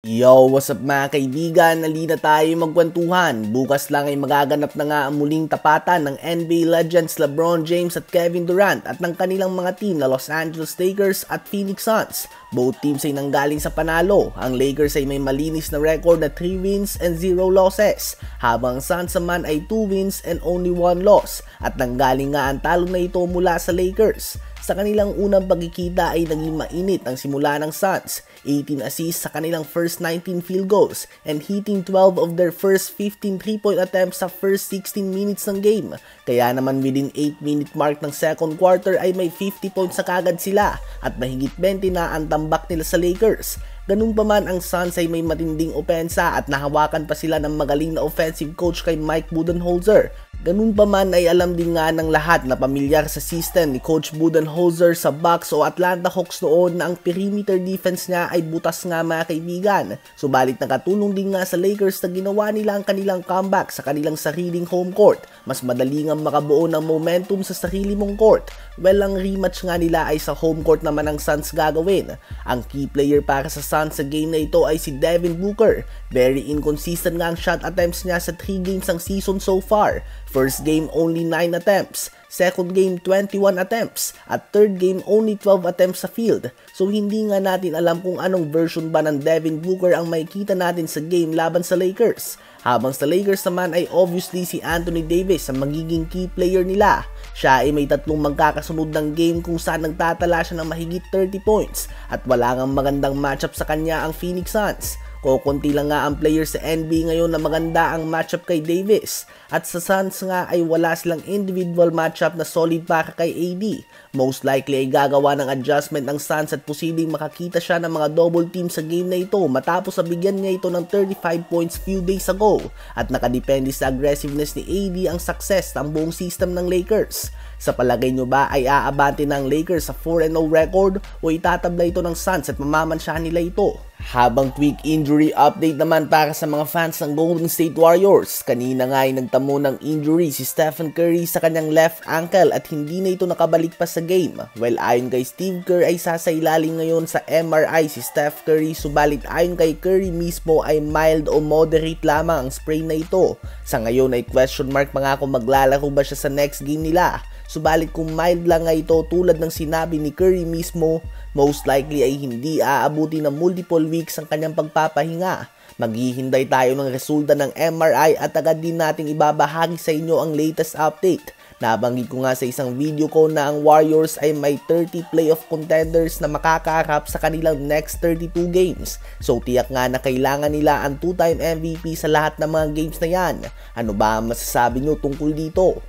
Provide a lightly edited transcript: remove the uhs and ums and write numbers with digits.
Yo, what's up mga kaibigan? Halina tayo magkwentuhan. Bukas lang ay magaganap na nga ang muling tapatan ng NBA legends LeBron James at Kevin Durant at ng kanilang mga team na Los Angeles Lakers at Phoenix Suns. Both teams ay nanggaling sa panalo. Ang Lakers ay may malinis na record na 3 wins and 0 losses, habang Suns naman ay 2 wins and only 1 loss at nanggaling nga ang talo na ito mula sa Lakers. Sa kanilang unang pagkikita ay naging mainit ang simula ng Suns, 18 assists sa kanilang first 19 field goals and hitting 12 of their first 15 3-point attempts sa first 16 minutes ng game. Kaya naman within 8-minute mark ng second quarter ay may 50 points sa kagad sila at mahigit 20 na ang tambak nila sa Lakers. Ganun pa man, ang Suns ay may matinding opensa at nahawakan pa sila ng magaling na offensive coach kay Mike Budenholzer. Ganun pa man ay alam din nga ng lahat na pamilyar sa system ni Coach Budenholzer sa Bucks o Atlanta Hawks noon na ang perimeter defense niya ay butas nga mga kaibigan. Subalit nakatulong din nga sa Lakers na ginawa nila ang kanilang comeback sa kanilang sariling home court. Mas madali nga makabuo ng momentum sa sarili mong court. Well, ang rematch nga nila ay sa home court naman ng Suns gagawin. Ang key player para sa Suns sa game na ito ay si Devin Booker. Very inconsistent nga ang shot attempts niya sa 3 games ng season so far. First game only 9 attempts, second game 21 attempts, at third game only 12 attempts sa field. So hindi nga natin alam kung anong version ba ng Devin Booker ang makikita natin sa game laban sa Lakers. Habang sa Lakers naman ay obviously si Anthony Davis ang magiging key player nila. Siya ay may 3 magkakasunod ng game kung saan nagtatala siya ng mahigit 30 points at wala ngang magandang matchup sa kanya ang Phoenix Suns. Kukunti lang nga ang player sa NBA ngayon na maganda ang matchup kay Davis. At sa Suns nga ay wala silang individual matchup na solid para kay AD. Most likely ay gagawa ng adjustment ng Suns at posibleng makakita siya ng mga double team sa game na ito matapos bigyan niya ito ng 35 points few days ago. At nakadepende sa aggressiveness ni AD ang success ng buong system ng Lakers. Sa palagay nyo ba ay aabante ng Lakers sa 4-0 record o itatabla ito ng Suns at mamamansyahan nila ito? Habang quick injury update naman para sa mga fans ng Golden State Warriors, kanina nga ay nagtamo ng injury si Stephen Curry sa kanyang left ankle at hindi na ito nakabalik pa sa game. Well, ayon kay Steve Kerr ay sasailalim ngayon sa MRI si Steph Curry, subalit ayon kay Curry mismo ay mild o moderate lamang ang sprain na ito. Sa ngayon ay question mark pa nga kung maglalaro ba siya sa next game nila. Subalit kung mild lang nga ito tulad ng sinabi ni Curry mismo, most likely ay hindi aabuti ng multiple weeks ang kanyang pagpapahinga. Maghihintay tayo ng resulta ng MRI at agad din nating ibabahagi sa inyo ang latest update. Nabanggit ko nga sa isang video ko na ang Warriors ay may 30 playoff contenders na makakaharap sa kanilang next 32 games. So tiyak nga na kailangan nila ang 2-time MVP sa lahat ng mga games na yan. Ano ba ang masasabi nyo tungkol dito?